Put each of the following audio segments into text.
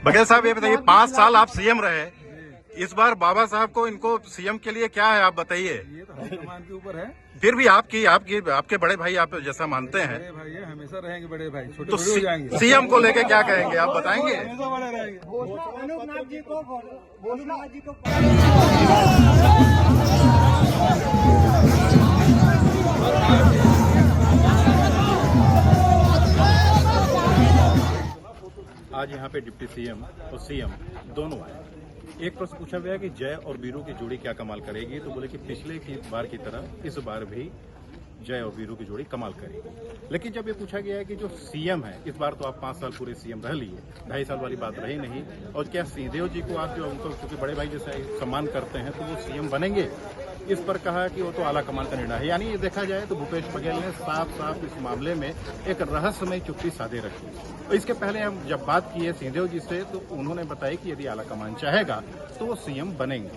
बघेल साहब ये बताइए, 5 साल आप सीएम रहे, इस बार बाबा साहब को इनको सीएम के लिए क्या है आप बताइए। ये तो हाईकमान के ऊपर है। फिर भी आपके बड़े भाई आप जैसा मानते हैं, बड़े भाई है, हमेशा रहेंगे बड़े भाई, छोटे तो बड़े हो जाएंगे। सीएम को लेके क्या कहेंगे आप बताएंगे। हमेशा बड़े रहेंगे। आज यहाँ पे डिप्टी सीएम और सीएम दोनों आए। एक प्रश्न पूछा गया कि जय और वीरू की जोड़ी क्या कमाल करेगी, तो बोले कि पिछले की बार की तरह इस बार भी जय और वीरू की जोड़ी कमाल करेगी। लेकिन जब ये पूछा गया है कि जो सीएम है, इस बार तो आप 5 साल पूरे सीएम रह लिए, 2.5 साल वाली बात रही नहीं, और क्या सिंहदेव जी को आप जो उनको क्योंकि बड़े भाई जैसा सम्मान करते हैं तो वो सीएम बनेंगे, इस पर कहा कि वो तो आला कमान का निर्णय है। यानी ये देखा जाए तो भूपेश बघेल ने साफ साफ इस मामले में एक रहस्यमय चुप्पी साधे रखी। और इसके पहले हम जब बात की है सिंहदेव जी से, तो उन्होंने बताया कि यदि आला कमान चाहेगा तो वो सीएम बनेंगे।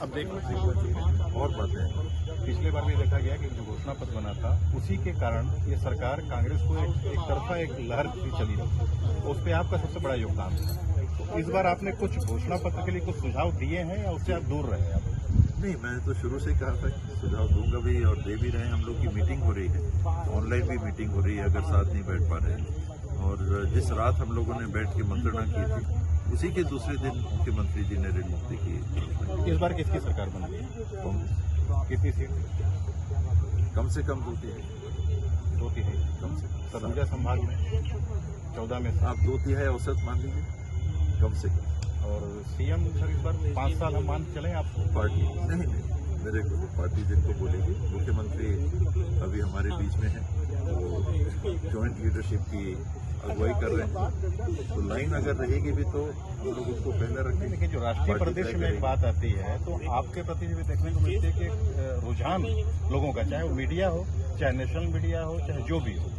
अब देख और बातें पिछले बार भी देखा गया कि जो घोषणा पत्र बना था, उसी के कारण ये सरकार कांग्रेस को एक तरफा एक लहर भी चली रही, उस पर आपका सबसे बड़ा योगदान था। तो इस बार आपने कुछ घोषणा पत्र के लिए कुछ सुझाव दिए हैं या उससे आप दूर रहे हैं? नहीं, मैंने तो शुरू से कहा था कि सुझाव दूंगा भी और दे भी रहे हैं। हम लोग की मीटिंग हो रही है, ऑनलाइन भी मीटिंग हो रही है अगर साथ नहीं बैठ पा रहे हैं। और जिस रात हम लोगों ने बैठ के मंत्रणा की थी, उसी के दूसरे दिन मुख्यमंत्री जी ने ऋण मुक्ति की। इस बार किसकी सरकार बन रही है? कितनी सीट? कम से कम 2 तिहाई। 2 तिहाई कम से कम सरगुजा संभाग में 14 में आप 2 तिहाई औसत मान लीजिए, कम से कम। और सीएम सर इस बार 5 साल हम मान चले आपको? पार्टी नहीं, मेरे को पार्टी जिनको बोलेगी, मुख्यमंत्री अभी हमारे बीच में है, तो जॉइंट लीडरशिप की अगुवाई कर रहे हैं, तो लाइन अगर रहेगी भी तो हम लोग उसको पहले रखेंगे। लेकिन जो राष्ट्रीय परिदृश्य में एक बात आती है, तो आपके प्रति भी देखने को मिलती है कि एक रुझान लोगों का, चाहे वो मीडिया हो, चाहे नेशनल मीडिया हो, चाहे जो भी हो,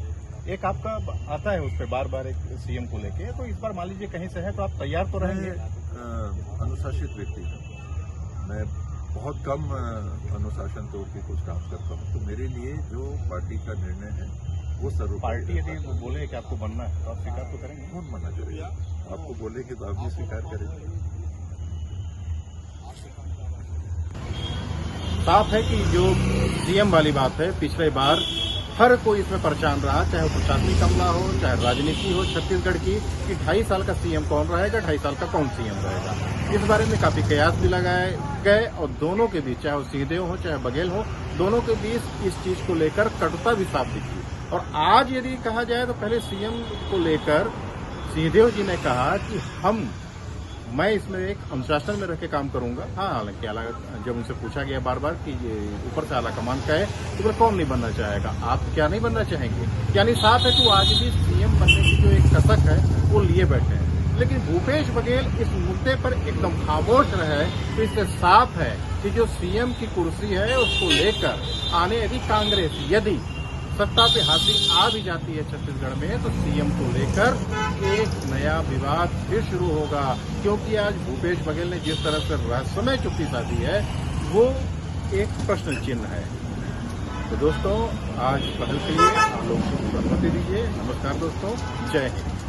एक आपका आता है उस पर बार बार एक सीएम को लेके। तो इस बार मान लीजिए कहीं से है तो आप तैयार तो रहेंगे? अनुशासित व्यक्ति हूँ मैं, बहुत कम अनुशासन तोड़ के कुछ काम करता हूँ, तो मेरे लिए जो पार्टी का निर्णय है वो सर्व। पार्टी यदि बोले कि आपको बनना है तो आप स्वीकार तो करेंगे? कौन मना करेगा? आपको बोलेंगे तो आप भी स्वीकार करेंगे। साफ है कि जो सीएम वाली बात है, पिछले बार हर कोई इसमें परेशान रहा, चाहे वो प्रशासनिक अमला हो, चाहे राजनीति हो छत्तीसगढ़ की, कि 2.5 साल का सीएम कौन रहेगा, 2.5 साल का कौन सीएम रहेगा। इस बारे में काफी कयास भी लगाए गए और दोनों के बीच, चाहे वो सिंहदेव हो चाहे बघेल हो, दोनों के बीच इस चीज को लेकर कटुता भी साफ दिखी। और आज यदि कहा जाए तो पहले सीएम को लेकर सिंहदेव जी ने कहा कि मैं इसमें एक अनुशासन में रह के काम करूंगा। हाँ, हालांकि जब उनसे पूछा गया बार बार कि ये ऊपर से आला कमान का है, तो फिर कौन नहीं बनना चाहेगा? आप क्या नहीं बनना चाहेंगे? यानी साफ है कि आज भी सीएम बनने की जो एक कसक है वो लिए बैठे हैं। लेकिन भूपेश बघेल इस मुद्दे पर एकदम खामोश रहे, तो इससे साफ है कि जो सीएम की कुर्सी है उसको लेकर आने यदि कांग्रेस यदि सत्ता पे हासिल आ भी जाती है छत्तीसगढ़ में, तो सीएम को लेकर एक नया विवाद फिर शुरू होगा। क्योंकि आज भूपेश बघेल ने जिस तरह से रहस्यमय चुप्पी साधी है, वो एक प्रश्न चिन्ह है। तो दोस्तों, आज पहल के लिए आप लोग अनुमति दीजिए। नमस्कार दोस्तों, जय हिंद।